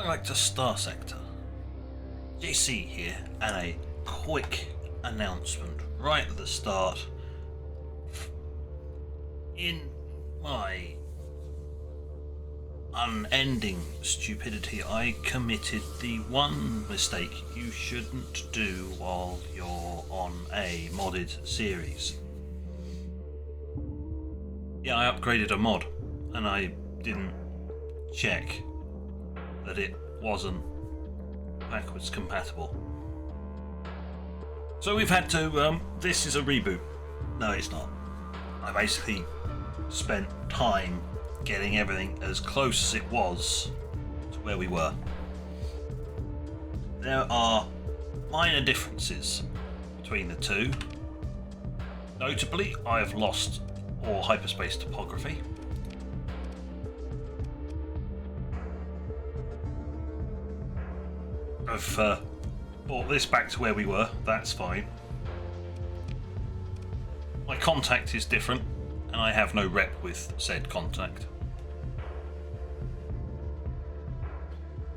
Director Starsector. JC here, and a quick announcement right at the start. In my unending stupidity, I committed the one mistake you shouldn't do while you're on a modded series. Yeah, I upgraded a mod, and I didn't check that it wasn't backwards compatible. So we've had to, this is a reboot. No, it's not. I basically spent time getting everything as close as it was to where we were. There are minor differences between the two. Notably, I have lost all hyperspace topography. I've brought this back to where we were, that's fine. My contact is different, and I have no rep with said contact.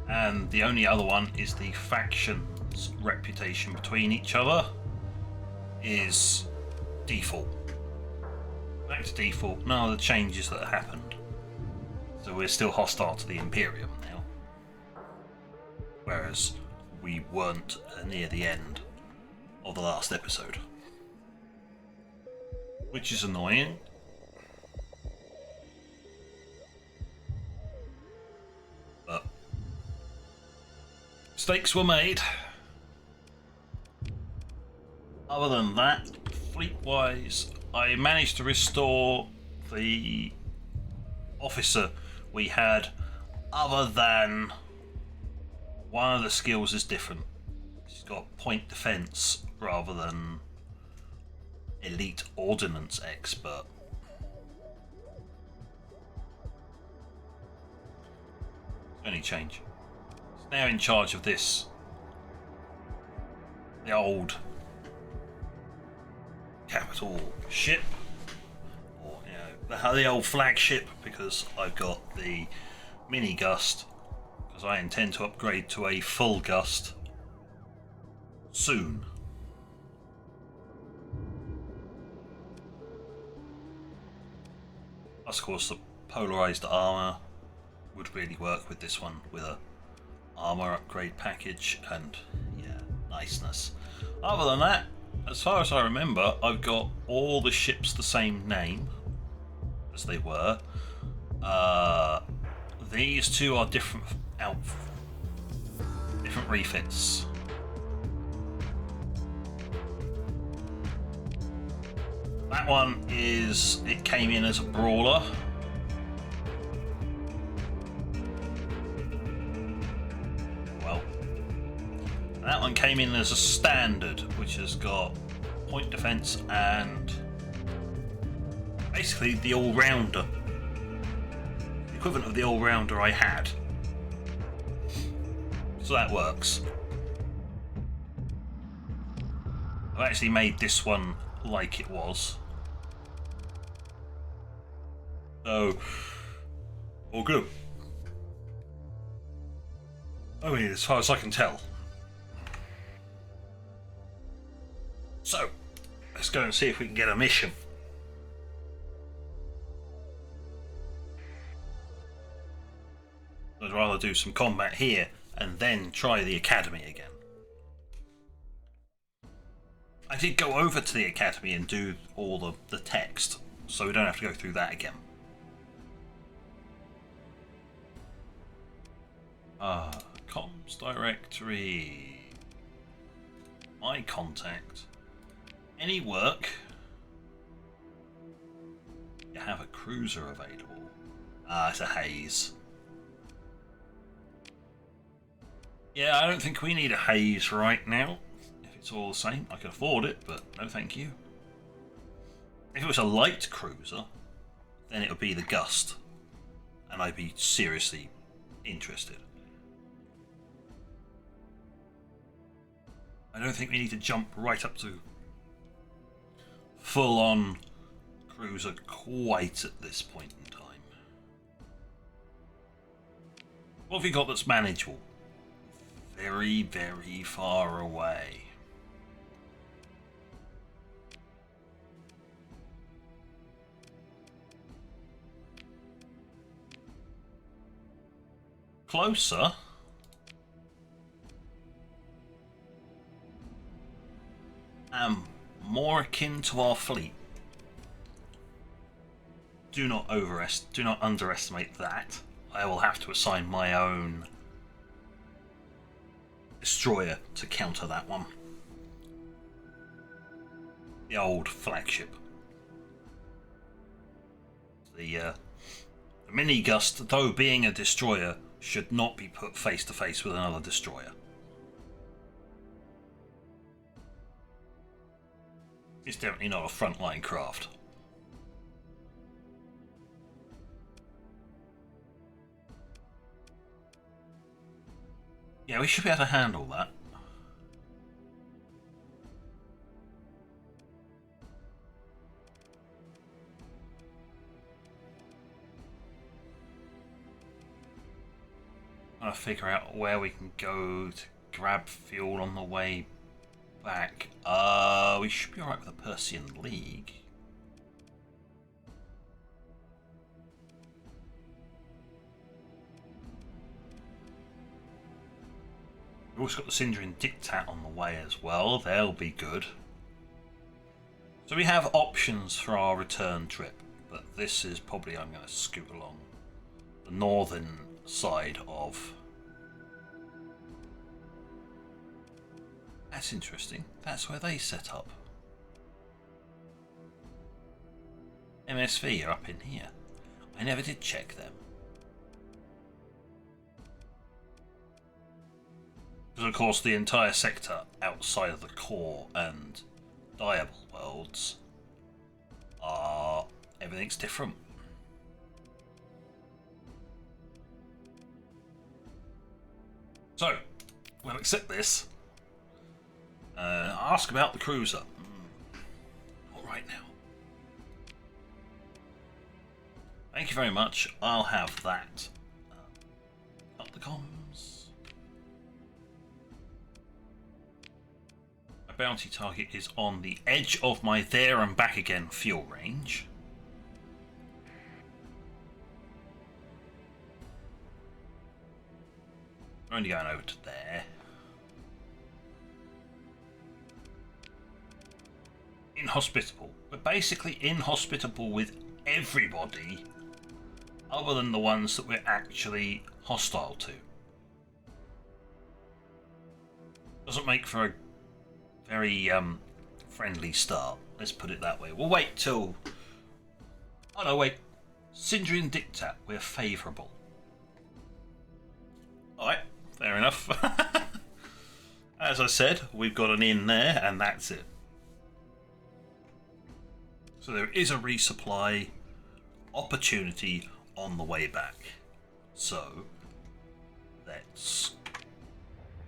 And the only other one is the faction's reputation between each other is default. Back to default, none of the changes that happened. So we're still hostile to the Imperium now. Whereas we weren't near the end of the last episode. Which is annoying. But mistakes were made. Other than that, fleet-wise, I managed to restore the officer we had, other than one of the skills is different. She's got point defense rather than elite ordnance expert. Only change. She's now in charge of this. The old capital ship, or the old flagship, because I've got the mini Gust, because I intend to upgrade to a full Gust soon. Plus, of course, the polarized armor would really work with this one, with a armor upgrade package, and yeah, niceness. Other than that, as far as I remember, I've got all the ships the same name as they were. These two are different different refits. That one it came in as a brawler. Well, that one came in as a standard, which has got point defense and basically the all-rounder. The equivalent of the all-rounder I had. So that works. I've actually made this one like it was. So, all good. I mean, as far as I can tell. So, let's go and see if we can get a mission. I'd rather do some combat here and then try the academy again. I did go over to the academy and do all the text, so we don't have to go through that again. Comms directory. My contact. Any work? You have a cruiser available. It's a haze. Yeah, I don't think we need a haze right now. If it's all the same, I can afford it, but no thank you. If it was a light cruiser, then it would be the Gust, and I'd be seriously interested. I don't think we need to jump right up to full-on cruiser quite at this point in time. What have you got that's manageable? Very, very far away. Closer. And more akin to our fleet. Do not underestimate that. I will have to assign my own destroyer to counter that one. The old flagship. The mini Gust, though being a destroyer, should not be put face to face with another destroyer. It's definitely not a frontline craft. Yeah, we should be able to handle that. Trying to figure out where we can go to grab fuel on the way back. We should be alright with the Persian League. We've also got the Syndrian Dictat on the way as well. They'll be good. So we have options for our return trip, but this is probably, I'm going to scoot along the northern side of... That's interesting. That's where they set up. MSV are up in here. I never did check them. Because of course the entire sector outside of the core and Diable worlds are... everything's different. So, we'll accept this. Ask about the cruiser. Not right now. Thank you very much. I'll have that. Up the comms. My bounty target is on the edge of my there and back again fuel range. We're only going over to there. Inhospitable. We're basically inhospitable with everybody other than the ones that we're actually hostile to. Doesn't make for a very friendly start, let's put it that way. We'll wait till... oh no, wait. Syndrian Dictat, we're favourable. Alright, fair enough. As I said, we've got an in there and that's it. So there is a resupply opportunity on the way back. So, let's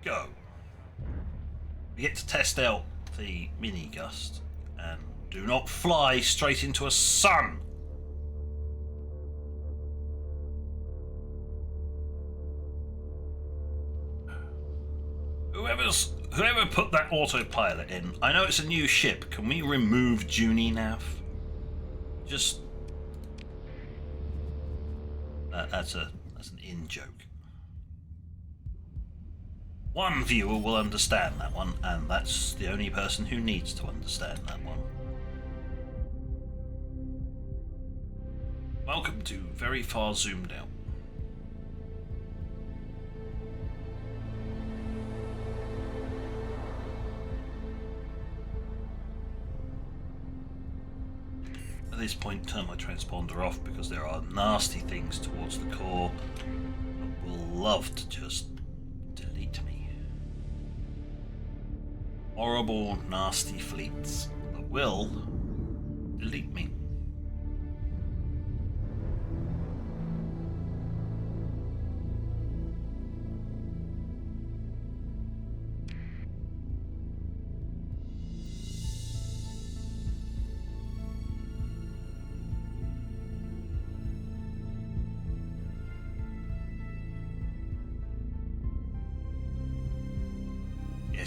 go. We get to test out the mini Gust and do not fly straight into a sun. Whoever put that autopilot in, I know it's a new ship. Can we remove Junie nav? Just that's an in joke. One viewer will understand that one, and that's the only person who needs to understand that one. Welcome to Very Far Zoomed Out. At this point, turn my transponder off because there are nasty things towards the core that will love to just delete me. Horrible, nasty fleets that will delete me.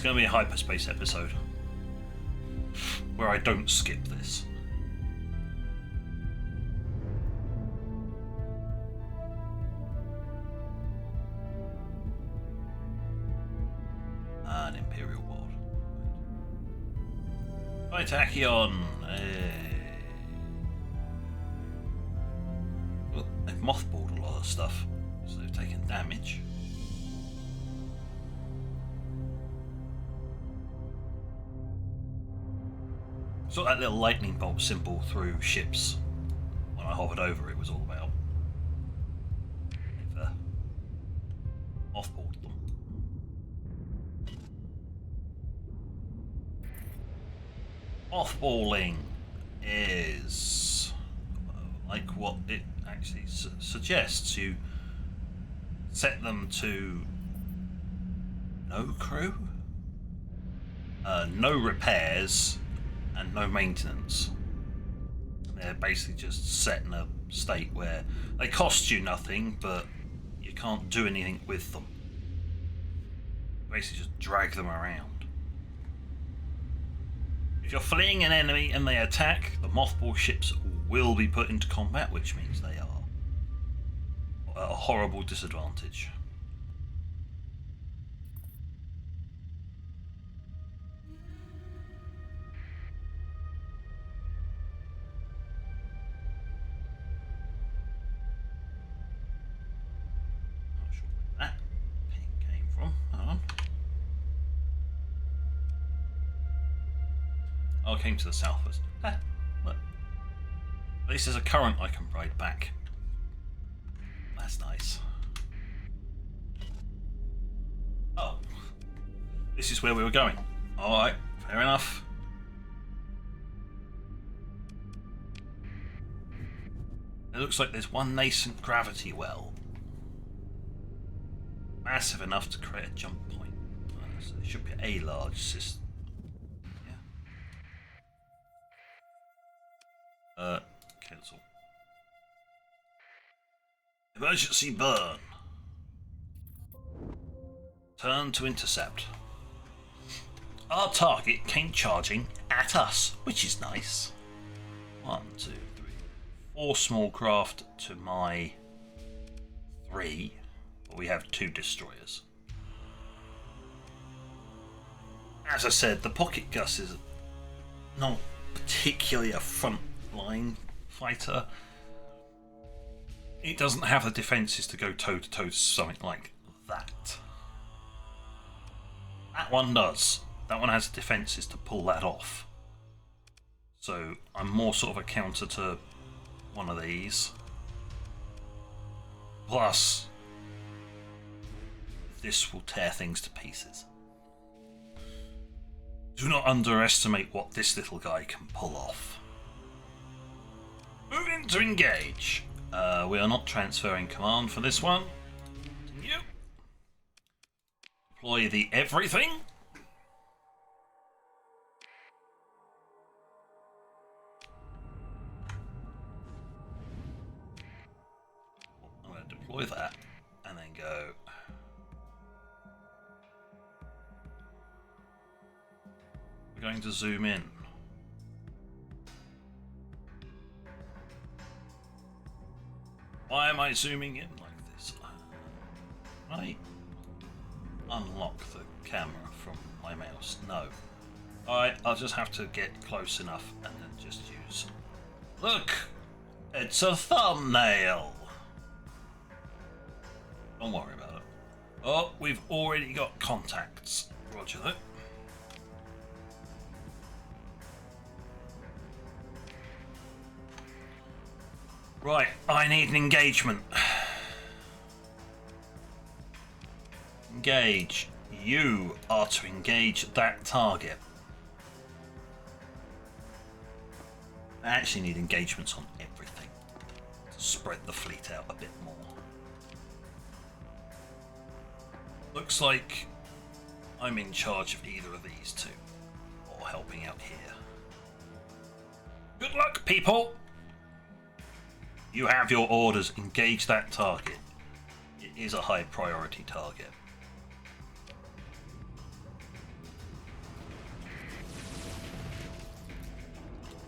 going to be a hyperspace episode where I don't skip this. An Imperial world. Right, Tachyon. Well, they've mothballed a lot of stuff, so they've taken damage. Saw that little lightning bolt symbol through ships when I hovered over. It was all about they've mothballed them. Mothballing is like what it actually suggests. You set them to no crew, no repairs, and no maintenance. They're basically just set in a state where they cost you nothing, but you can't do anything with them. Basically just drag them around. If you're fleeing an enemy and they attack, the mothball ships will be put into combat, which means they are at a horrible disadvantage. I came to the south first. Look. At least there's a current I can ride back. That's nice. Oh. This is where we were going. Alright, fair enough. It looks like there's one nascent gravity well. Massive enough to create a jump point. So there should be a large system. Cancel. Emergency burn. Turn to intercept. Our target came charging at us, which is nice. 1, 2, 3, 4 small craft to my 3. But we have 2 destroyers. As I said, the pocket Gust is not particularly a front line fighter. It doesn't have the defences to go toe to toe to something like that. That one does. That one has the defences to pull that off. So I'm more sort of a counter to one of these. Plus, this will tear things to pieces. Do not underestimate what this little guy can pull off. Moving to engage. We are not transferring command for this one. Continue. Deploy the everything. I'm going to deploy that and then go. We're going to zoom in. Why am I zooming in like this? Right. Unlock the camera from my mouse. No. Alright, I'll just have to get close enough and then just use... Look! It's a thumbnail! Don't worry about it. Oh, we've already got contacts. Roger that. Right, I need an engagement. Engage. You are to engage that target. I actually need engagements on everything to spread the fleet out a bit more. Looks like I'm in charge of either of these two, or helping out here. Good luck, people! You have your orders. Engage that target. It is a high priority target.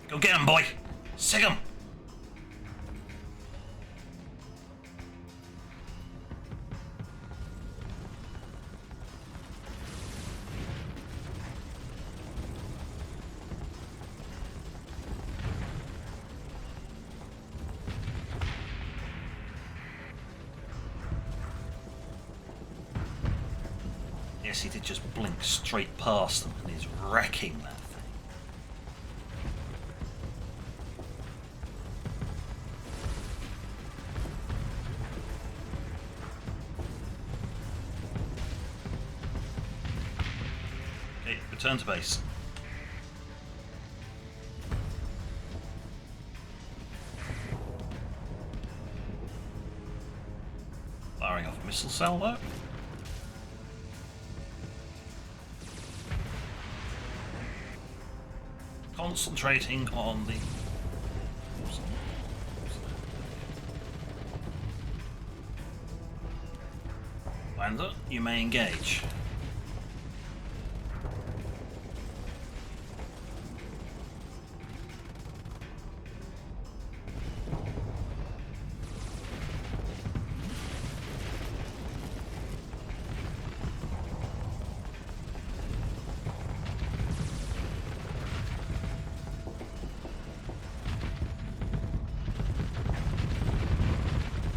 Go get him, boy! Sick him! Yes, he did just blink straight past them and he's wrecking that thing. Okay, return to base. Firing off a missile salvo. Concentrating on the Lander, you may engage.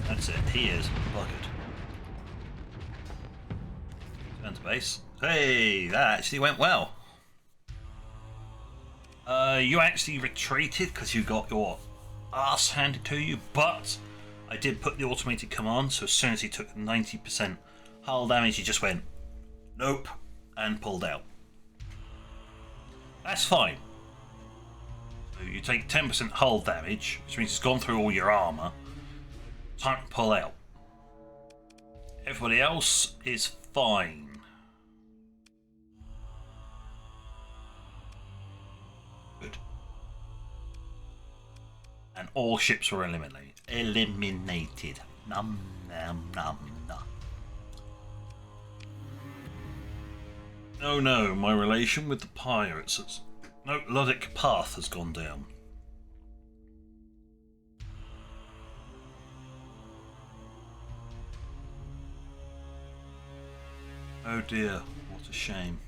That's it, he is buggered. Turn to base. Hey, that actually went well. You actually retreated because you got your ass handed to you, but I did put the automated command, so as soon as he took 90% hull damage, he just went, nope, and pulled out. That's fine. So you take 10% hull damage, which means it's gone through all your armour. Time to pull out. Everybody else is fine. Good. And all ships were eliminated. Num num num num. Oh no, my relation with the pirates has... No, Luddic path has gone down. Oh dear, what a shame.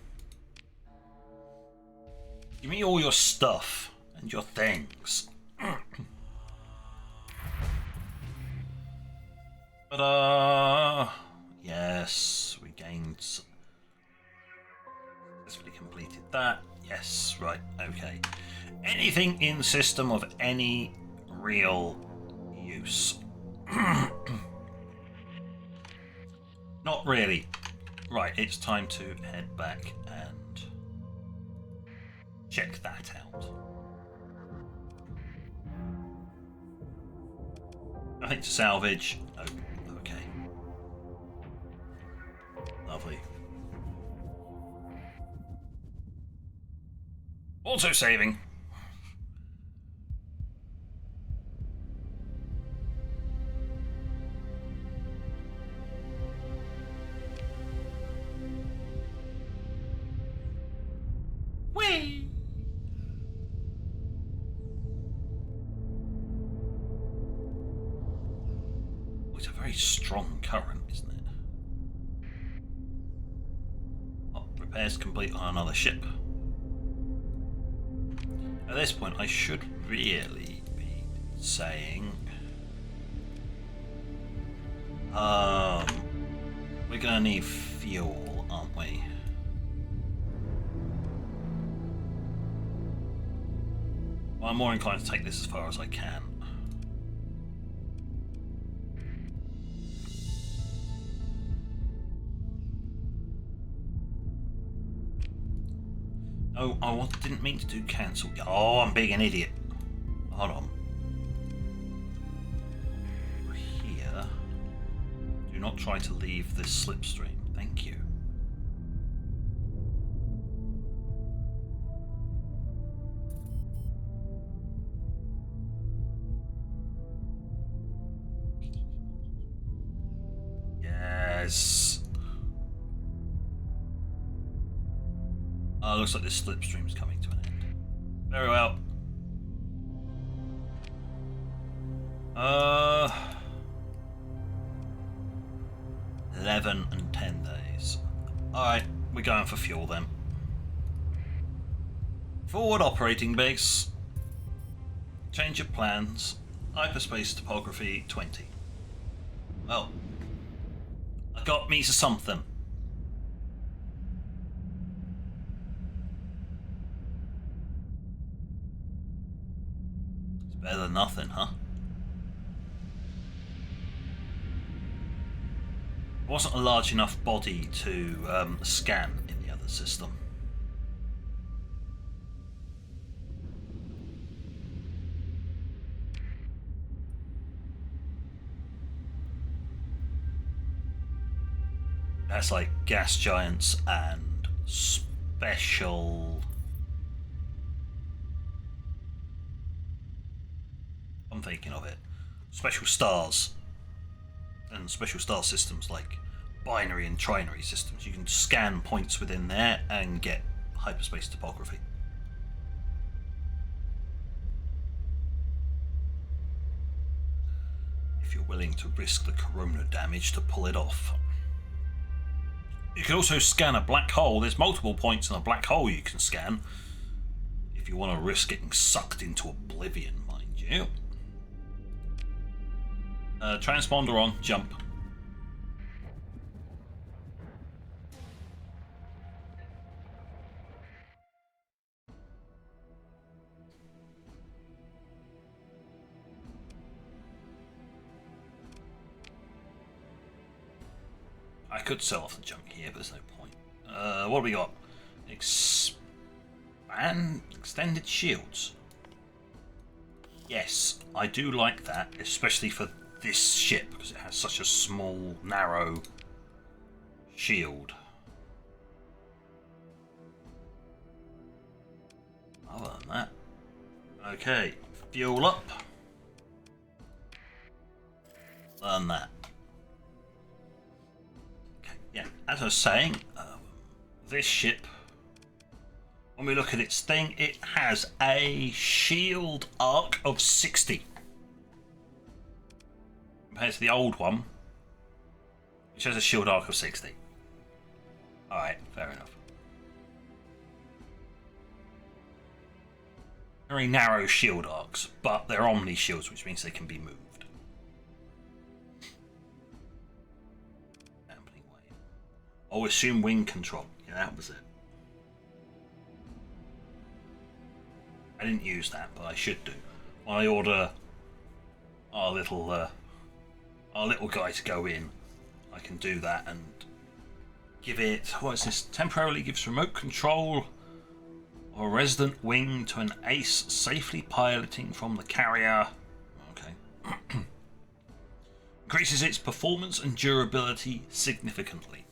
Give me all your stuff and your things. Yes, we gained... Successfully completed that. Yes, right, okay. Anything in the system of any real use? Not really. Right, it's time to head back and check that out. Nothing to salvage. Oh, okay. Lovely. Also saving. Whee! Oh, it's a very strong current, isn't it? Oh, repairs complete on another ship. At this point, I should really be saying, we're gonna need fuel, aren't we? Well, I'm more inclined to take this as far as I can. Oh, I didn't mean to do cancel. Oh, I'm being an idiot. Hold on. Here. Do not try to leave this slipstream. Thank you. Yes. Looks like this slipstream is coming to an end. Very well. Uh, 11 and 10 days. Alright, we're going for fuel then. Forward operating base. Change of plans. Hyperspace topography 20. Well, I got me to something. It's better than nothing, huh? It wasn't a large enough body to scan in the other system. That's like gas giants and special... I'm thinking of it. Special stars. And special star systems like binary and trinary systems. You can scan points within there and get hyperspace topography. If you're willing to risk the corona damage to pull it off. You can also scan a black hole. There's multiple points in a black hole you can scan. If you want to risk getting sucked into oblivion, mind you. Transponder on, jump. I could sell off the junk here, but there's no point. What do we got? Extended shields. Yes, I do like that, especially for this ship, because it has such a small, narrow shield. Other than that, okay, fuel up. Learn that. Okay, yeah, as I was saying, this ship, when we look at its thing, it has a shield arc of 60. Compared to the old one, which has a shield arc of 60. Alright, fair enough. Very narrow shield arcs, but they're omni shields, which means they can be moved. Dampening wave. Oh, assume wing control. Yeah, that was it. I didn't use that, but I should do. When I order our little guy to go in, I can do that and give it, what is this? Temporarily gives remote control or resident wing to an ace safely piloting from the carrier. Okay. Increases its performance and durability significantly.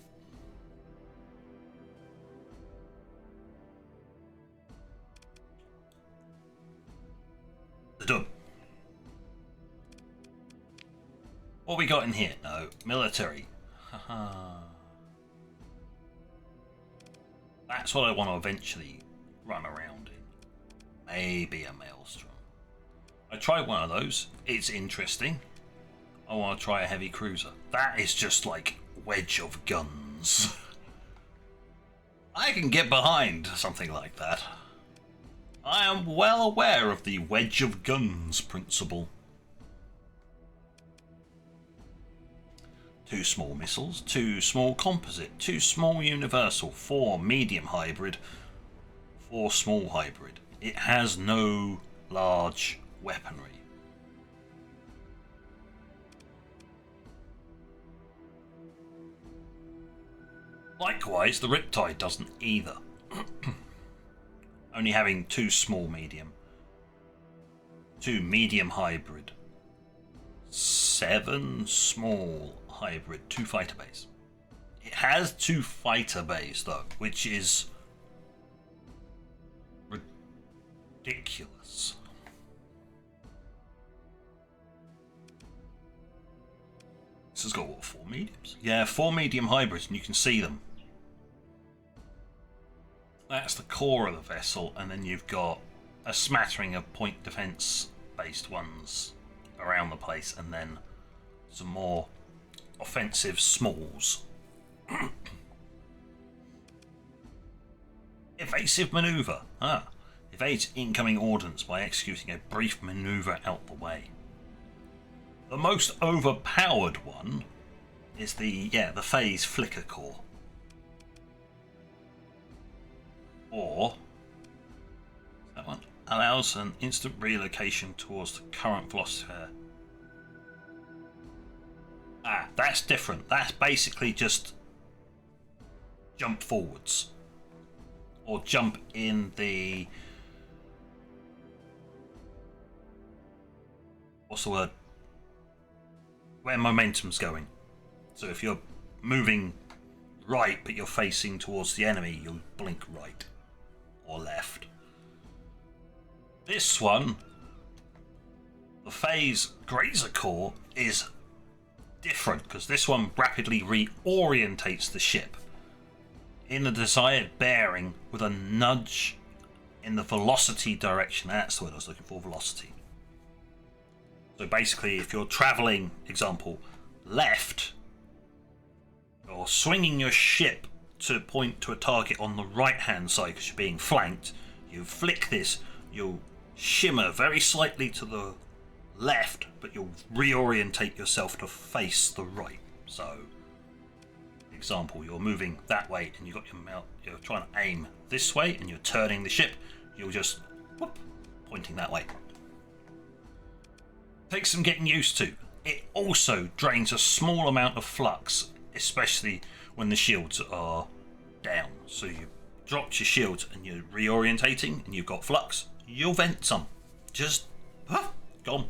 Done. What we got in here? No, military. That's what I want to eventually run around in. Maybe a maelstrom. I tried one of those. It's interesting. I want to try a heavy cruiser. That is just like wedge of guns. I can get behind something like that. I am well aware of the wedge of guns principle. 2 small missiles, 2 small composite, 2 small universal, 4 medium hybrid, 4 small hybrid. It has no large weaponry. Likewise, the Riptide doesn't either. Only having 2 small medium, 2 medium hybrid, 7 small hybrid, 2 fighter bays. It has 2 fighter bays though, which is ridiculous. This has got what, 4 mediums? Yeah, 4 medium hybrids, and you can see them. That's the core of the vessel, and then you've got a smattering of point defense based ones around the place, and then some more offensive smalls. Evasive manoeuvre. Evades incoming ordnance by executing a brief manoeuvre out the way. The most overpowered one is the phase flicker core. Or that one allows an instant relocation towards the current velocity. That's different. That's basically just jump forwards. Or jump in the... what's the word? Where momentum's going. So if you're moving right but you're facing towards the enemy, you'll blink right or left. This one, the phase grazer core, is different because this one rapidly reorientates the ship in the desired bearing with a nudge in the velocity direction. That's the word I was looking for, velocity. So basically, if you're traveling, example, left, or swinging your ship to point to a target on the right hand side because you're being flanked, you flick this, you'll shimmer very slightly to the left, but you'll reorientate yourself to face the right. So, example, you're moving that way and you've got your mount, you're trying to aim this way and you're turning the ship, you'll just whoop, pointing that way. Takes some getting used to. It also drains a small amount of flux, especially when the shields are down. So you dropped your shields and you're reorientating and you've got flux, you'll vent some. Just gone.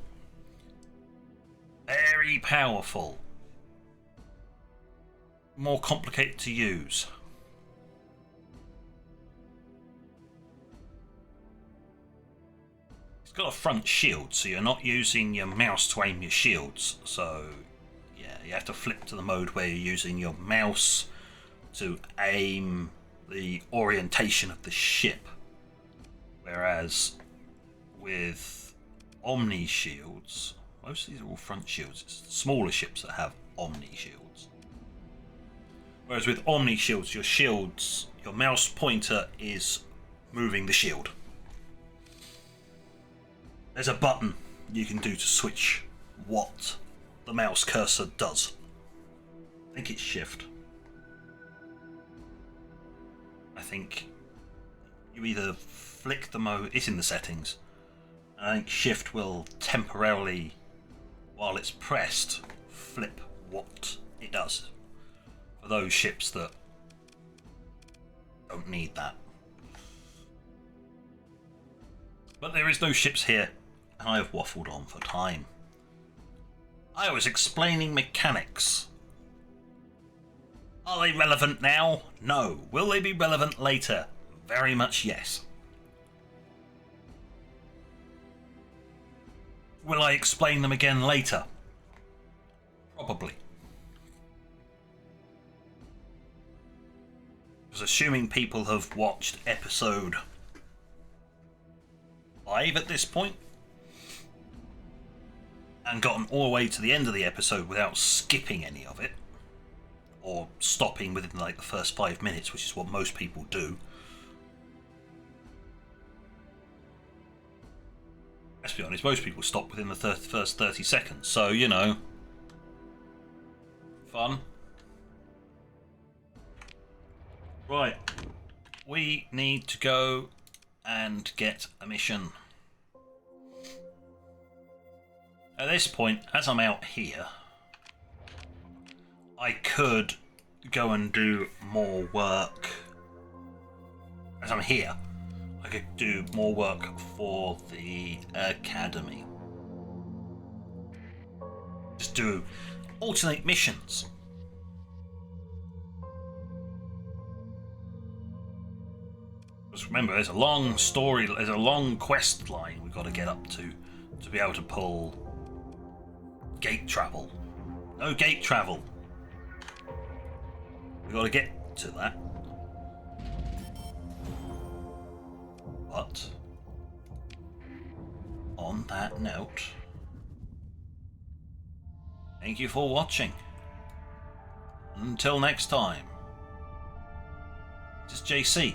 Very powerful. More complicated to use. It's got a front shield, so you're not using your mouse to aim your shields. So, yeah, you have to flip to the mode where you're using your mouse to aim the orientation of the ship. Whereas with Omni shields, most of these are all front shields. It's the smaller ships that have Omni shields. Whereas with Omni shields, your mouse pointer is moving the shield. There's a button you can do to switch what the mouse cursor does. I think it's shift. I think you either flick the mode, it's in the settings. I think shift will temporarily, while it's pressed, flip what it does. For those ships that don't need that. But there is no ships here, and I have waffled on for time. I was explaining mechanics. Are they relevant now? No. Will they be relevant later? Very much yes. Will I explain them again later? Probably. Because assuming people have watched episode 5 at this point, and gotten all the way to the end of the episode without skipping any of it, or stopping within like the first 5 minutes, which is what most people do. Let's be honest, most people stop within the first 30 seconds, so, you know, fun. Right, we need to go and get a mission. At this point, as I'm out here, I could go and do more work. As I'm here, I could do more work for the academy. Just do alternate missions. Just remember, there's a long story, there's a long quest line we've got to get up to be able to pull gate travel. No gate travel. We've got to get to that. But on that note, Thank you for watching. Until next time, this is JC.